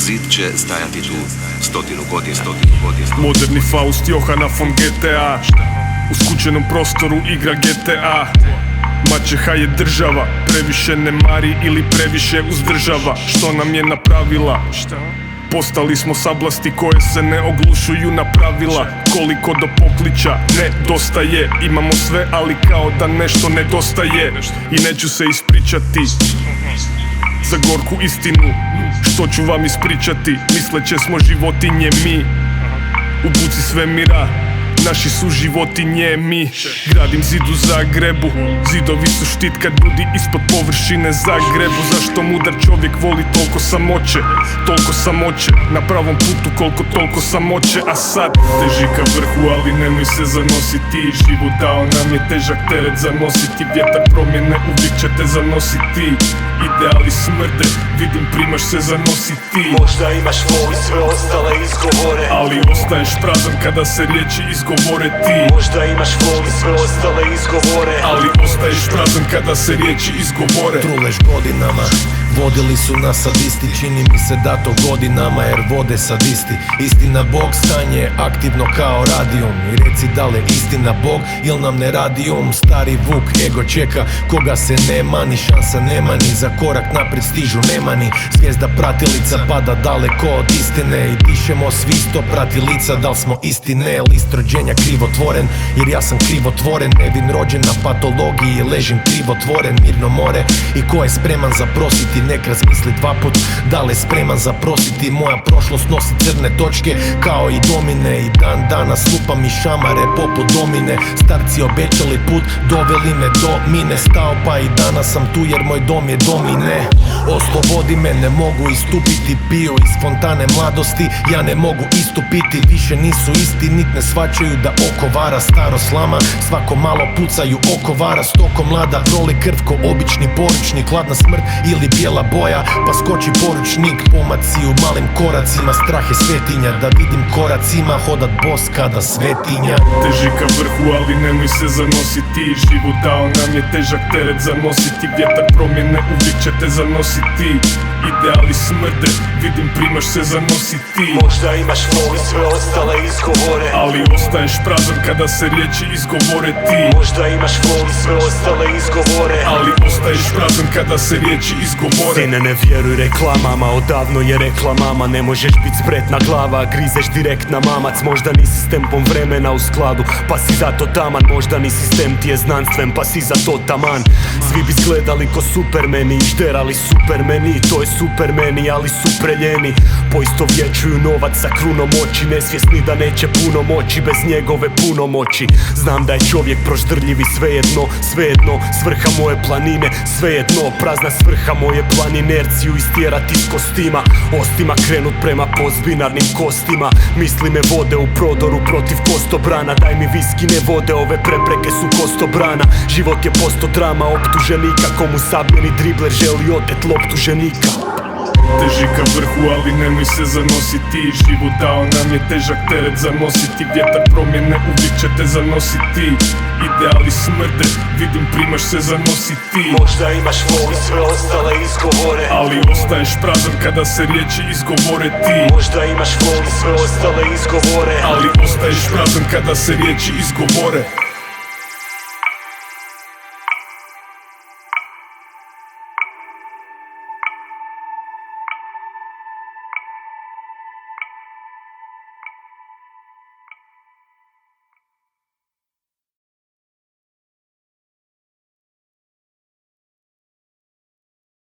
zid će stajati tu 100 godina. Moderni Faust Johana von GTA, u skučenom prostoru igra GTA. Maćeha je država, previše ne mari ili previše uzdržava. Što nam je napravila? Postali smo sablasti koje se ne oglušuju na pravila. Koliko do pokliča nedostaje. Imamo sve, ali kao da nešto nedostaje. I neću se ispričati za gorku istinu. Što ću vam ispričati? Misleće smo životinje mi u buci svemira. Naši su životinje mi. Gradim zid u Zagrebu, zidovi su štit kad ljudi ispod površine zagrebu. Zašto mudar čovjek voli toliko samoće? Toliko samoće, na pravom putu koliko toliko samoće. A sad teži ka vrhu, ali nemoj se zanositi. Život dao nam je težak teret zanositi. Vjetar promjene uvijek će te zanositi. Ideali smrde, vidim primaš se zanositi. Možda imaš flow i sve ostale izgovore, ali ostaješ prazan kada se riječi izgovore ti. Možda imaš flow i sve ostale izgovore, ali ostaješ prazan kada se riječi izgovore. Truleš godinama, vodili su nas sadisti. Čini mi se da to godinama jer vode sadisti. Istina Bog, stanje aktivno kao radijum. I reci da li istina Bog ili nam ne radijum. Stari Vuk, ego čeka koga se nema, ni šansa nema, ni za korak naprijed stižu nema ni. Zvijezda pratilica pada daleko od istine. I dišemo svi sto pratilica, dal smo istine. List rođenja krivotvoren, jer ja sam krivotvoren. Nevin rođen na patologiji, ležim krivotvoren. Mirno more i ko je spreman zaprositi, nek razmisli dva put da li je spreman zaprositi. Moja prošlost nosi crne točke kao i domine. I dan danas lupam i šamare poput domine. Starci obećali put, doveli me do mine. Stao pa i danas sam tu jer moj dom je domine. Oslobodi me, ne mogu istupiti. Pio iz fontane mladosti, ja ne mogu istupiti. Više nisu isti, nit ne shvaćaju da oko vara. Staro slama, svako malo pucaju oko vara. Stoko mlada, roli krv ko obični poručnik. Hladna smrt ili bijela boja, pa skoči poručnik. Pomaci u malim koracima, strah je svetinja. Da vidim koracima, hodat bos kada svetinja. Teži ka vrhu, ali nemoj se zanositi. Život dao nam je težak teret zanositi. Vjetar promjene uvijek će te zanositi. Ideali smrde, vidim primaš se zanositi. Možda imaš flow i sve ostale izgovore, ali ostaješ prazan kada se riječi izgovore ti. Možda imaš flow i sve ostale izgovore, ali ostaješ prazan kada se riječi izgovore. Sine, ne vjeruj reklamama, odavno je rekla mama. Ne možeš bit spretna glava, grizeš direkt na mamac. Možda nisi s tempom vremena u skladu, pa si zato taman. Možda ni sistem ti je znanstven, pa si zato taman. Svi bi izgledali ko supermeni i žderali supermeni. To je supermeni, ali su preljeni. Poistovjećuju novac sa krunom oči, nesvjesni da neće puno moći bez njegove punomoći. Znam da je čovjek proždrljiv i svejedno svrha moje planine, svejedno prazna svrha moje plan. Inerciju istjerat iz kostima, ostima krenut prema pozbinarnim kostima. Misli me vode u prodoru protiv kostobrana. Daj mi viski, ne vode, ove prepreke su kostobrana. Život je posto drama optuženika, komu sabljeni dribler želi otet loptuženika. Teži ka vrhu, ali nemoj se zanositi. Život dao nam je težak teret zanositi. Vjetar promjene uvijek će te zanositi. Ideali smrde, vidim primaš se zanositi. Možda imaš flow i sve ostale izgovore, ali ostaješ prazan kada se riječi izgovore ti. Možda imaš flow i sve ostale izgovore, ali ostaješ prazan kada se riječi izgovore.